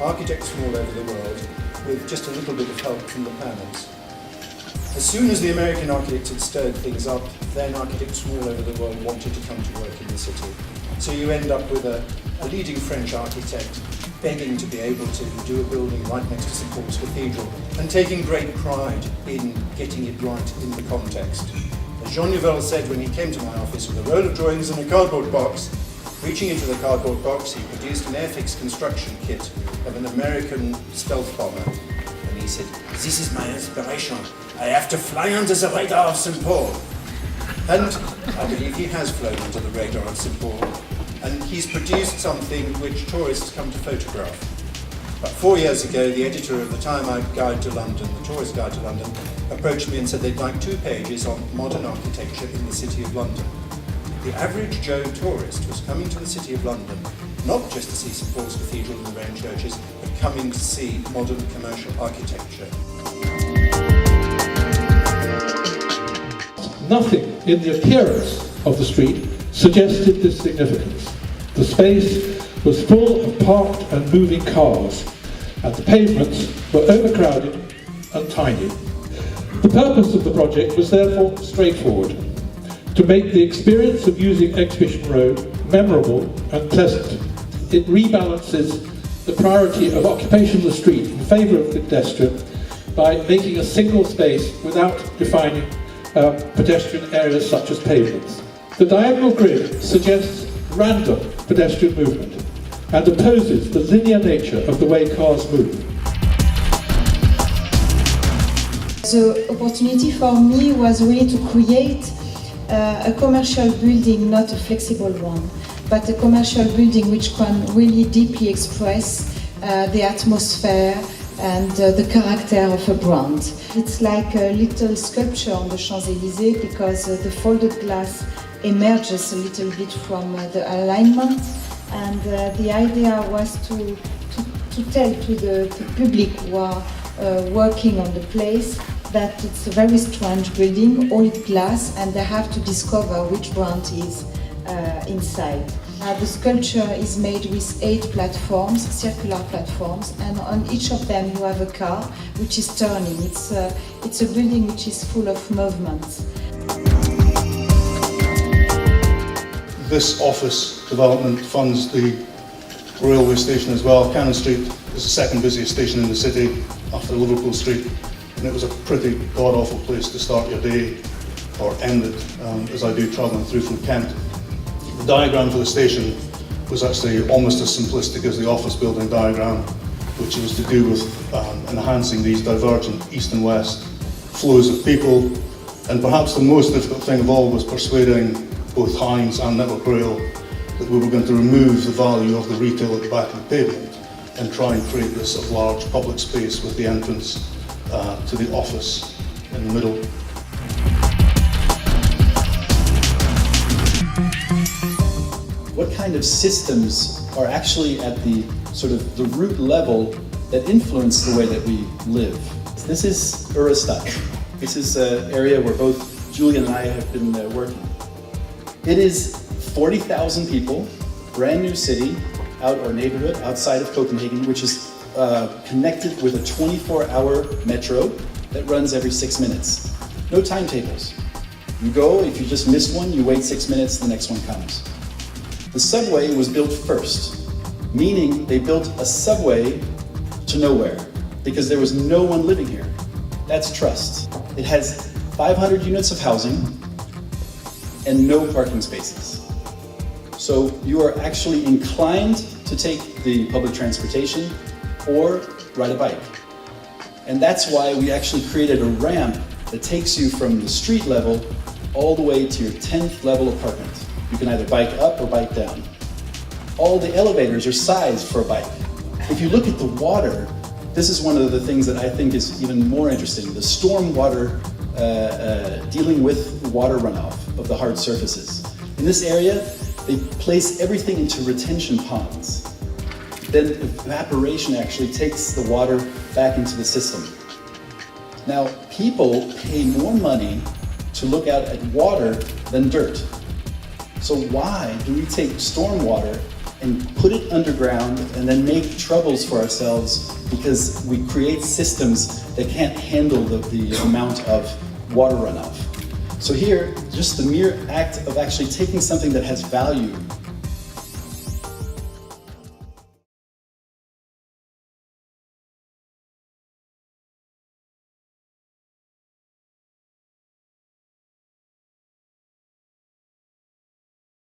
architects from all over the world, with just a little bit of help from the planners. As soon as the American architects had stirred things up, then architects from all over the world wanted to come to work in the city. So you end up with a leading French architect begging to be able to do a building right next to St. Paul's Cathedral and taking great pride in getting it right in the context. As Jean Nouvel said when he came to my office with a roll of drawings and a cardboard box, reaching into the cardboard box, he produced an Airfix construction kit of an American stealth bomber. And he said, "This is my inspiration. I have to fly under the radar of St. Paul." And I believe he has flown under the radar of St. Paul. And he's produced something which tourists come to photograph. About 4 years ago, the editor of the Time Guide to London, the Tourist Guide to London, approached me and said they'd like 2 pages on modern architecture in the City of London. The average Joe tourist was coming to the City of London, not just to see St. Paul's Cathedral and the round churches, but coming to see modern commercial architecture. Nothing in the appearance of the street suggested this significance. The space was full of parked and moving cars, and the pavements were overcrowded and tiny. The purpose of the project was therefore straightforward: to make the experience of using Exhibition Road memorable and pleasant. It rebalances the priority of occupation of the street in favour of the pedestrian by making a single space without defining pedestrian areas such as pavements. The diagonal grid suggests random pedestrian movement and opposes the linear nature of the way cars move. The opportunity for me was really to create a commercial building, not a flexible one, but a commercial building which can really deeply express the atmosphere and the character of a brand. It's like a little sculpture on the Champs-Élysées because the folded glass emerges a little bit from the alignment, and the idea was to tell to the public who are working on the place that it's a very strange building, all glass, and they have to discover which brand is inside. The sculpture is made with 8 platforms, circular platforms, and on each of them you have a car which is turning. It's a building which is full of movements. This office development funds the railway station as well. Cannon Street is the second busiest station in the city after Liverpool Street, and it was a pretty god-awful place to start your day or end it, as I do travelling through from Kent. The diagram for the station was actually almost as simplistic as the office building diagram, which was to do with enhancing these divergent east and west flows of people, and perhaps the most difficult thing of all was persuading both Hines and Network Rail that we were going to remove the value of the retail at the back of the pavement and try and create this large public space with the entrance to the office in the middle. What kind of systems are actually at the sort of the root level that influence the way that we live? This is Eurostat. This is an area where both Julian and I have been working. It is 40,000 people, brand new city, or neighborhood outside of Copenhagen, which is connected with a 24-hour metro that runs every 6 minutes. No timetables. You go, if you just missed one, you wait 6 minutes, the next one comes. The subway was built first, meaning they built a subway to nowhere because there was no one living here. That's trust. It has 500 units of housing and no parking spaces. So you are actually inclined to take the public transportation or ride a bike. And that's why we actually created a ramp that takes you from the street level all the way to your 10th level apartment. You can either bike up or bike down. All the elevators are sized for a bike. If you look at the water, this is one of the things that I think is even more interesting. The storm water, dealing with water runoff of the hard surfaces. In this area, they place everything into retention ponds. Then evaporation actually takes the water back into the system. Now, people pay more money to look out at water than dirt. So why do we take storm water and put it underground and then make troubles for ourselves because we create systems that can't handle the amount of water runoff. So here, just the mere act of actually taking something that has value